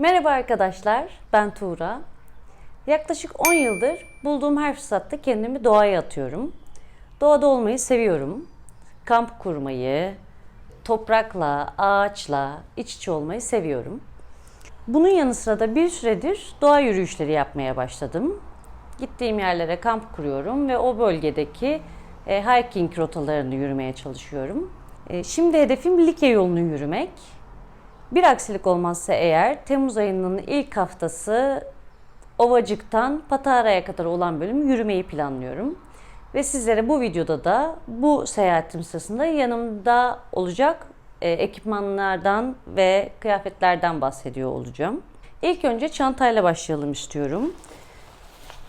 Merhaba arkadaşlar, ben Tuğra. Yaklaşık 10 yıldır bulduğum her fırsatta kendimi doğaya atıyorum. Doğada olmayı seviyorum. Kamp kurmayı, toprakla, ağaçla iç içe olmayı seviyorum. Bunun yanı sıra da bir süredir doğa yürüyüşleri yapmaya başladım. Gittiğim yerlere kamp kuruyorum ve o bölgedeki hiking rotalarını yürümeye çalışıyorum. Şimdi hedefim Likya yolunu yürümek. Bir aksilik olmazsa eğer Temmuz ayının ilk haftası Ovacık'tan Patara'ya kadar olan bölümü yürümeyi planlıyorum. Ve sizlere bu videoda da bu seyahatim sırasında yanımda olacak ekipmanlardan ve kıyafetlerden bahsediyor olacağım. İlk önce çantayla başlayalım istiyorum.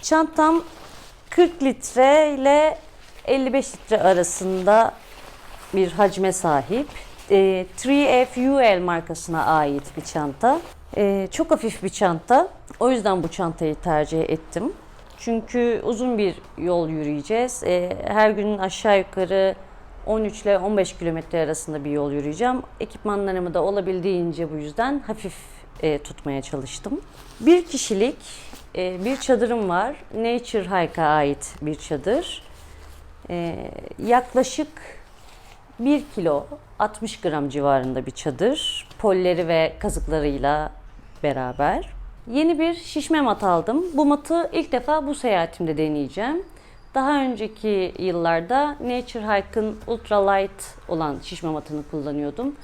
Çantam 40 litre ile 55 litre arasında bir hacme sahip. 3FUL markasına ait bir çanta. Çok hafif bir çanta. O yüzden bu çantayı tercih ettim. Çünkü uzun bir yol yürüyeceğiz. Her gün aşağı yukarı 13 ile 15 kilometre arasında bir yol yürüyeceğim. Ekipmanlarımı da olabildiğince bu yüzden hafif tutmaya çalıştım. Bir kişilik bir çadırım var. Nature Hike'a ait bir çadır. Yaklaşık 1 kilo 60 gram civarında bir çadır. Polleri ve kazıklarıyla beraber. Yeni bir şişme mat aldım. Bu matı ilk defa bu seyahatimde deneyeceğim. Daha önceki yıllarda Nature Hike'ın ultralight olan şişme matını kullanıyordum.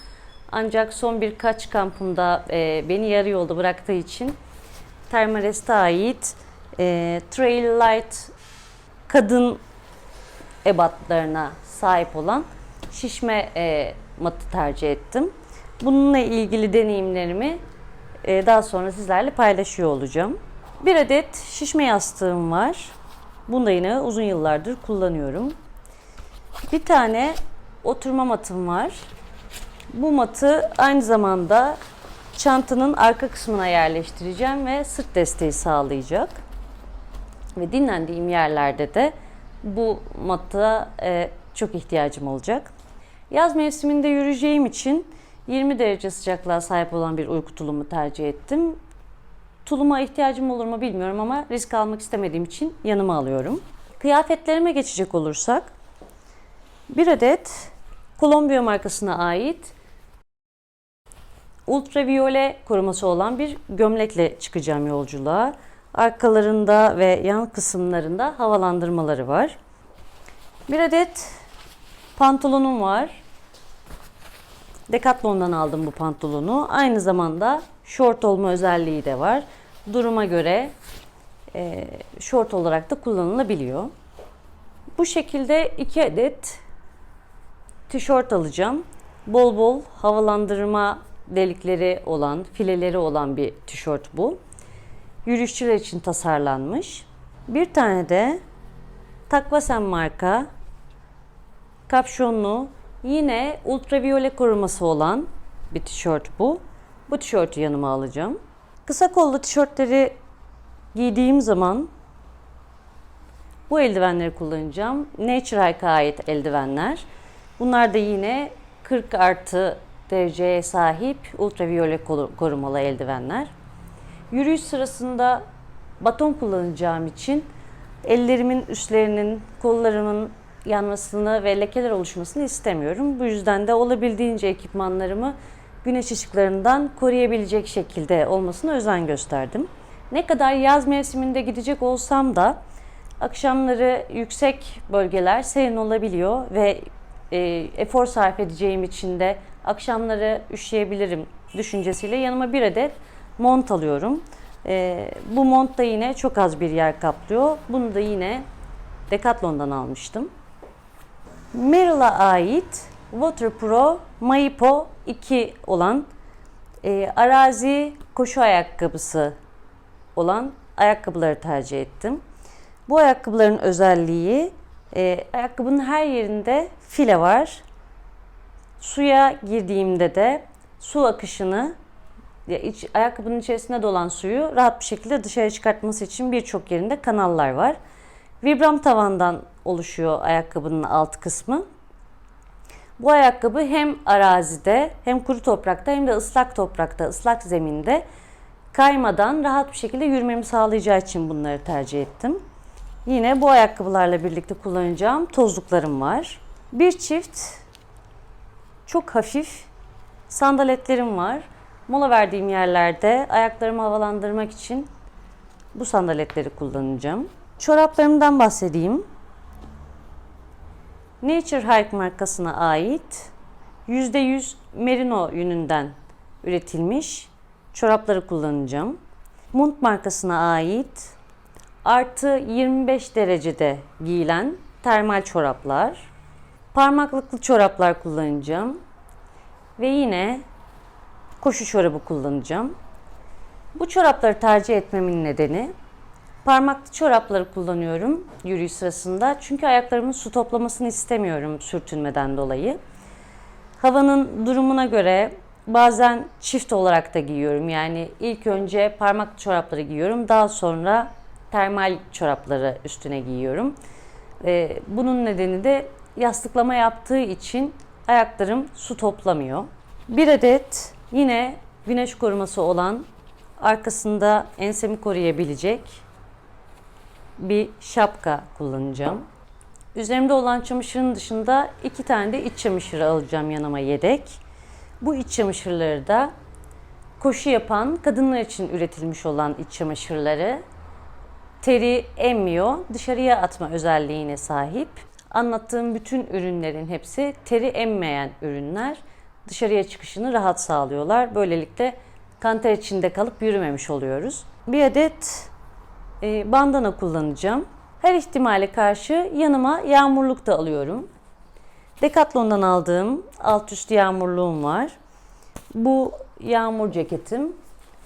Ancak son birkaç kampımda beni yarı yolda bıraktığı için Thermares'e ait Trail Light kadın ebatlarına sahip olan şişme matı tercih ettim. Bununla ilgili deneyimlerimi daha sonra sizlerle paylaşıyor olacağım. Bir adet şişme yastığım var. Bunu da yine uzun yıllardır kullanıyorum. Bir tane oturma matım var. Bu matı aynı zamanda çantanın arka kısmına yerleştireceğim ve sırt desteği sağlayacak. Ve dinlendiğim yerlerde de bu mata çok ihtiyacım olacak. Yaz mevsiminde yürüyeceğim için 20 derece sıcaklığa sahip olan bir uyku tulumu tercih ettim. Tuluma ihtiyacım olur mu bilmiyorum ama risk almak istemediğim için yanıma alıyorum. Kıyafetlerime geçecek olursak bir adet Columbia markasına ait ultraviyole koruması olan bir gömlekle çıkacağım yolculuğa. Arkalarında ve yan kısımlarında havalandırmaları var. Bir adet pantolonum var. Decathlon'dan aldım bu pantolonu. Aynı zamanda şort olma özelliği de var. Duruma göre şort olarak da kullanılabiliyor. Bu şekilde 2 adet tişört alacağım. Bol bol havalandırma delikleri olan, fileleri olan bir tişört bu. Yürüyüşçüler için tasarlanmış. Bir tane de Takvasen marka kapşonlu yine ultraviyole koruması olan bir tişört bu. Bu tişörtü yanıma alacağım. Kısa kollu tişörtleri giydiğim zaman bu eldivenleri kullanacağım. Nature Hike'a ait eldivenler. Bunlar da yine 40 artı dereceye sahip ultraviyole korumalı eldivenler. Yürüyüş sırasında baton kullanacağım için ellerimin üstlerinin, kollarımın yanmasını ve lekeler oluşmasını istemiyorum. Bu yüzden de olabildiğince ekipmanlarımı güneş ışıklarından koruyabilecek şekilde olmasına özen gösterdim. Ne kadar yaz mevsiminde gidecek olsam da akşamları yüksek bölgeler serin olabiliyor ve efor sarf edeceğim için de akşamları üşüyebilirim düşüncesiyle yanıma bir adet mont alıyorum. Bu mont da yine çok az bir yer kaplıyor. Bunu da yine Decathlon'dan almıştım. Merrell'a ait Waterpro Maipo 2 olan arazi koşu ayakkabısı olan ayakkabıları tercih ettim. Bu ayakkabıların özelliği ayakkabının her yerinde file var. Suya girdiğimde de su akışını ayakkabının içerisinde dolan suyu rahat bir şekilde dışarı çıkartması için birçok yerinde kanallar var. Vibram tavandan oluşuyor ayakkabının alt kısmı. Bu ayakkabı hem arazide hem kuru toprakta hem de ıslak toprakta, ıslak zeminde kaymadan rahat bir şekilde yürümemi sağlayacağı için bunları tercih ettim. Yine bu ayakkabılarla birlikte kullanacağım tozluklarım var. Bir çift çok hafif sandaletlerim var. Mola verdiğim yerlerde ayaklarımı havalandırmak için bu sandaletleri kullanacağım. Çoraplarımdan bahsedeyim. Nature Hike markasına ait %100 merino yününden üretilmiş çorapları kullanacağım. Munt markasına ait artı 25 derecede giyilen termal çoraplar. Parmaklıklı çoraplar kullanacağım. Ve yine koşu çorabı kullanacağım. Bu çorapları tercih etmemin nedeni parmaklı çorapları kullanıyorum yürüyüş sırasında. Çünkü ayaklarımın su toplamasını istemiyorum sürtünmeden dolayı. Havanın durumuna göre bazen çift olarak da giyiyorum. Yani ilk önce parmaklı çorapları giyiyorum. Daha sonra termal çorapları üstüne giyiyorum. Bunun nedeni de yastıklama yaptığı için ayaklarım su toplamıyor. Bir adet yine güneş koruması olan, arkasında ensemi koruyabilecek bir şapka kullanacağım. Üzerimde olan çamaşırın dışında 2 tane de iç çamaşırı alacağım yanıma yedek. Bu iç çamaşırları da koşu yapan kadınlar için üretilmiş olan iç çamaşırları. Teri emmiyor, dışarıya atma özelliğine sahip. Anlattığım bütün ürünlerin hepsi teri emmeyen ürünler. Dışarıya çıkışını rahat sağlıyorlar. Böylelikle kanter içinde kalıp yürümemiş oluyoruz. Bir adet bandana kullanacağım. Her ihtimale karşı yanıma yağmurluk da alıyorum. Decathlon'dan aldığım alt üst yağmurluğum var. Bu yağmur ceketim.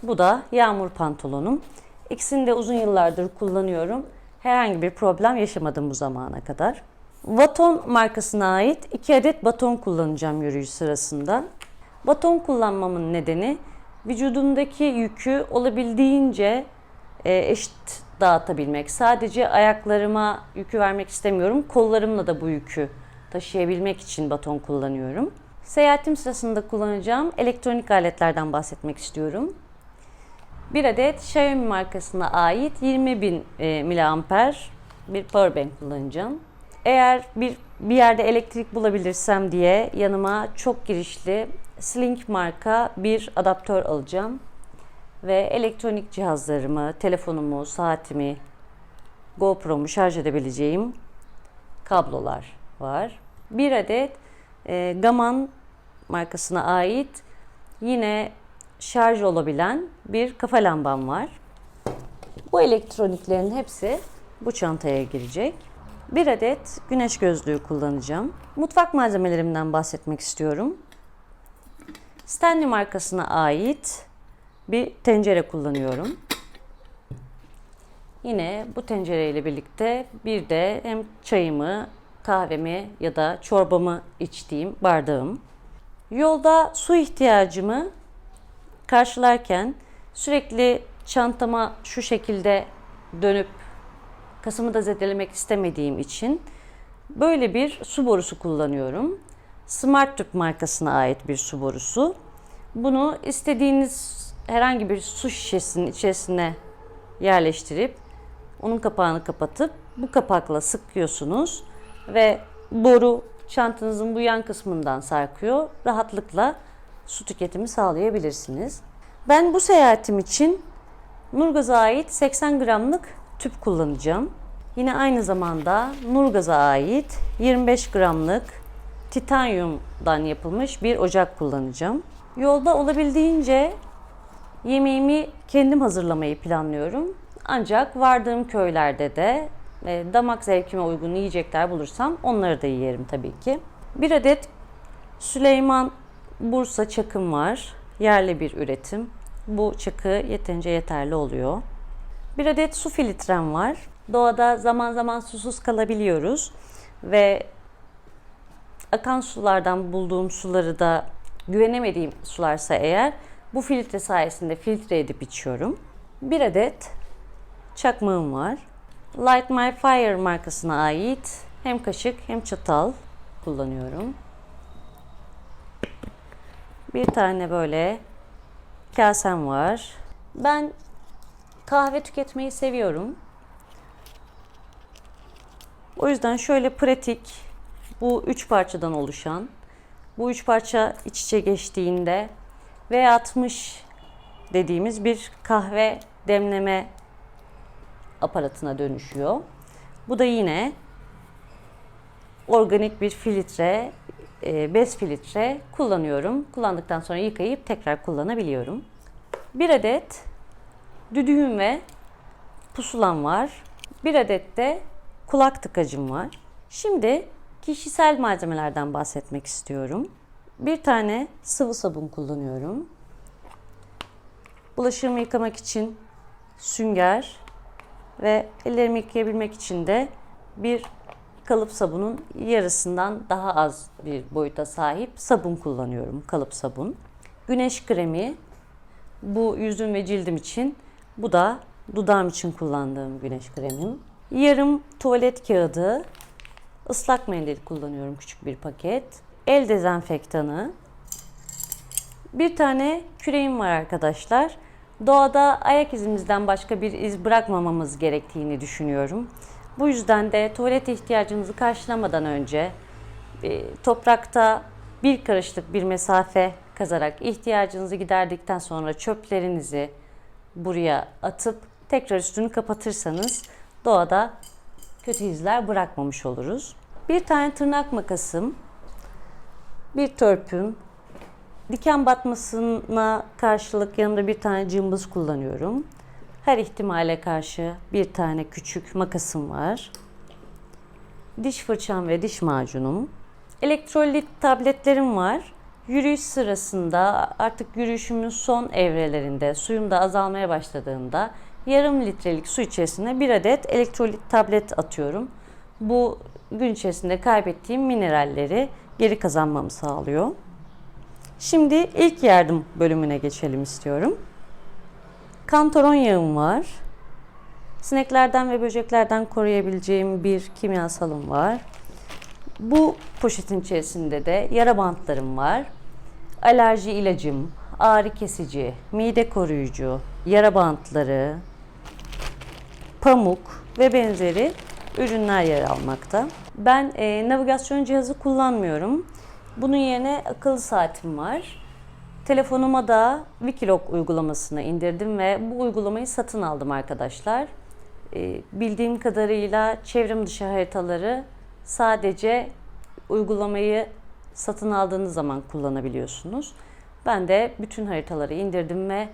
Bu da yağmur pantolonum. İkisini de uzun yıllardır kullanıyorum. Herhangi bir problem yaşamadım bu zamana kadar. Vaton markasına ait 2 adet baton kullanacağım yürüyüş sırasında. Baton kullanmamın nedeni vücudumdaki yükü olabildiğince eşit dağıtabilmek. Sadece ayaklarıma yükü vermek istemiyorum. Kollarımla da bu yükü taşıyabilmek için baton kullanıyorum. Seyahatim sırasında kullanacağım elektronik aletlerden bahsetmek istiyorum. Bir adet Xiaomi markasına ait 20.000 mAh bir powerbank kullanacağım. Eğer bir yerde elektrik bulabilirsem diye yanıma çok girişli Slink marka bir adaptör alacağım. Ve elektronik cihazlarımı, telefonumu, saatimi, GoPro'mu şarj edebileceğim kablolar var. Bir adet Gaman markasına ait yine şarj olabilen bir kafa lambam var. Bu elektroniklerin hepsi bu çantaya girecek. Bir adet güneş gözlüğü kullanacağım. Mutfak malzemelerimden bahsetmek istiyorum. Stanley markasına ait bir tencere kullanıyorum. Yine bu tencereyle birlikte bir de hem çayımı, kahvemi ya da çorbamı içtiğim bardağım. Yolda su ihtiyacımı karşılarken sürekli çantama şu şekilde dönüp kasımı da zedelemek istemediğim için böyle bir su borusu kullanıyorum. Smart Tube markasına ait bir su borusu. Bunu istediğiniz herhangi bir su şişesinin içerisine yerleştirip onun kapağını kapatıp bu kapakla sıkıyorsunuz ve boru çantanızın bu yan kısmından sarkıyor. Rahatlıkla su tüketimi sağlayabilirsiniz. Ben bu seyahatim için Nurgaz'a ait 80 gramlık tüp kullanacağım. Yine aynı zamanda Nurgaz'a ait 25 gramlık titanyumdan yapılmış bir ocak kullanacağım. Yolda olabildiğince yemeğimi kendim hazırlamayı planlıyorum. Ancak vardığım köylerde de damak zevkime uygun yiyecekler bulursam onları da yerim tabii ki. Bir adet Süleyman Bursa çakım var. Yerli bir üretim. Bu çakı yeterince yeterli oluyor. Bir adet su filtrem var. Doğada zaman zaman susuz kalabiliyoruz ve akan sulardan bulduğum suları da güvenemediğim sularsa eğer bu filtre sayesinde filtre edip içiyorum. Bir adet çakmağım var. Light My Fire markasına ait hem kaşık hem çatal kullanıyorum. Bir tane böyle kasem var. Ben kahve tüketmeyi seviyorum. O yüzden şöyle pratik, bu 3 parçadan oluşan, bu 3 parça iç içe geçtiğinde V60 dediğimiz bir kahve demleme aparatına dönüşüyor. Bu da yine organik bir filtre, bez filtre kullanıyorum. Kullandıktan sonra yıkayıp tekrar kullanabiliyorum. Bir adet düdüğüm ve pusulam var. Bir adet de kulak tıkacım var. Şimdi kişisel malzemelerden bahsetmek istiyorum. Bir tane sıvı sabun kullanıyorum. Bulaşığımı yıkamak için sünger ve ellerimi yıkayabilmek için de bir kalıp sabunun yarısından daha az bir boyuta sahip sabun kullanıyorum. Kalıp sabun. Güneş kremi, bu yüzüm ve cildim için, bu da dudağım için kullandığım güneş kremim. Yarım tuvalet kağıdı, ıslak mendil kullanıyorum, küçük bir paket. El dezenfektanı. Bir tane küreğim var arkadaşlar. Doğada ayak izimizden başka bir iz bırakmamamız gerektiğini düşünüyorum. Bu yüzden de tuvalet ihtiyacınızı karşılamadan önce toprakta bir karışlık bir mesafe kazarak ihtiyacınızı giderdikten sonra çöplerinizi buraya atıp tekrar üstünü kapatırsanız doğada kötü izler bırakmamış oluruz. Bir tane tırnak makasım, bir törpüm, diken batmasına karşılık yanımda bir tane cımbız kullanıyorum. Her ihtimale karşı bir tane küçük makasım var. Diş fırçam ve diş macunum. Elektrolit tabletlerim var. Yürüyüş sırasında, artık yürüyüşümün son evrelerinde, suyum da azalmaya başladığında yarım litrelik su içerisine bir adet elektrolit tablet atıyorum. Bu gün içerisinde kaybettiğim mineralleri geri kazanmamı sağlıyor. Şimdi ilk yardım bölümüne geçelim istiyorum. Kantaron yağım var. Sineklerden ve böceklerden koruyabileceğim bir kimyasalım var. Bu poşetin içerisinde de yara bantlarım var. Alerji ilacım, ağrı kesici, mide koruyucu, yara bantları, pamuk ve benzeri ürünler yer almakta. Ben navigasyon cihazı kullanmıyorum. Bunun yerine akıllı saatim var. Telefonuma da Wikiloc uygulamasını indirdim ve bu uygulamayı satın aldım arkadaşlar. Bildiğim kadarıyla çevrim dışı haritaları sadece uygulamayı satın aldığınız zaman kullanabiliyorsunuz. Ben de bütün haritaları indirdim ve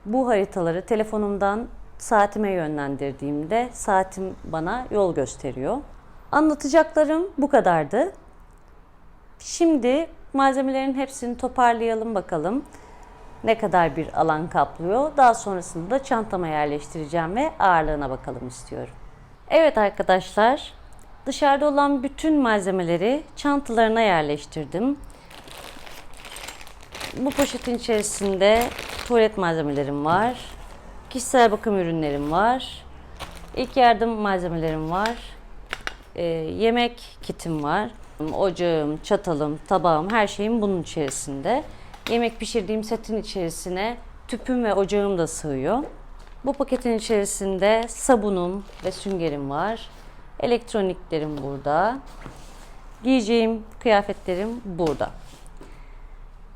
bu haritaları telefonumdan saatime yönlendirdiğimde saatim bana yol gösteriyor. Anlatacaklarım bu kadardı. Şimdi malzemelerin hepsini toparlayalım bakalım ne kadar bir alan kaplıyor. Daha sonrasında da çantama yerleştireceğim ve ağırlığına bakalım istiyorum. Evet arkadaşlar, dışarıda olan bütün malzemeleri çantalarına yerleştirdim. Bu poşetin içerisinde tuvalet malzemelerim var. Kişisel bakım ürünlerim var. İlk yardım malzemelerim var. Yemek kitim var. Ocağım, çatalım, tabağım, her şeyim bunun içerisinde. Yemek pişirdiğim setin içerisine tüpüm ve ocağım da sığıyor. Bu paketin içerisinde sabunum ve süngerim var. Elektroniklerim burada. Giyeceğim kıyafetlerim burada.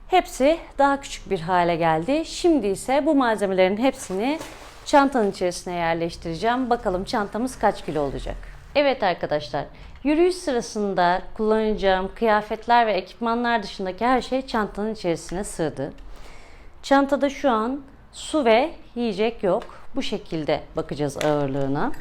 Hepsi daha küçük bir hale geldi. Şimdi ise bu malzemelerin hepsini çantanın içerisine yerleştireceğim. Bakalım çantamız kaç kilo olacak? Evet arkadaşlar, yürüyüş sırasında kullanacağım kıyafetler ve ekipmanlar dışındaki her şey çantanın içerisine sığdı. Çantada şu an su ve yiyecek yok. Bu şekilde bakacağız ağırlığına.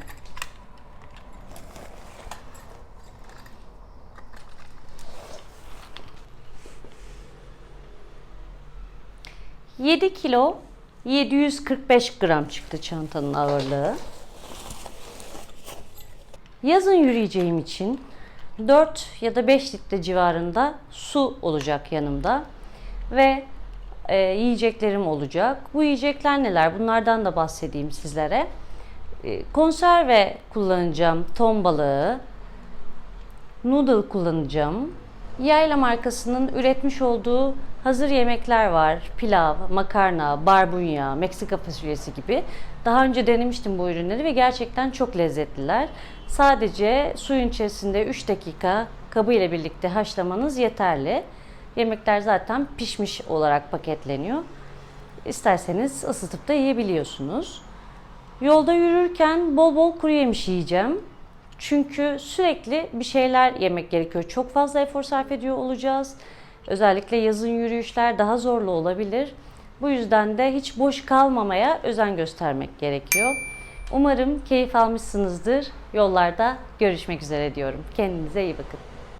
...7 kilo 745 gram çıktı çantanın ağırlığı. Yazın yürüyeceğim için 4 ya da 5 litre civarında su olacak yanımda. Ve yiyeceklerim olacak. Bu yiyecekler neler? Bunlardan da bahsedeyim sizlere. Konserve kullanacağım, ton balığı, noodle kullanacağım. Yayla markasının üretmiş olduğu hazır yemekler var. Pilav, makarna, barbunya, Meksika fasulyesi gibi. Daha önce denemiştim bu ürünleri ve gerçekten çok lezzetliler. Sadece suyun içerisinde 3 dakika kabı ile birlikte haşlamanız yeterli. Yemekler zaten pişmiş olarak paketleniyor. İsterseniz ısıtıp da yiyebiliyorsunuz. Yolda yürürken bol bol kuru yemiş yiyeceğim. Çünkü sürekli bir şeyler yemek gerekiyor. Çok fazla efor sarf ediyor olacağız. Özellikle yazın yürüyüşler daha zorlu olabilir. Bu yüzden de hiç boş kalmamaya özen göstermek gerekiyor. Umarım keyif almışsınızdır. Yollarda görüşmek üzere diyorum. Kendinize iyi bakın.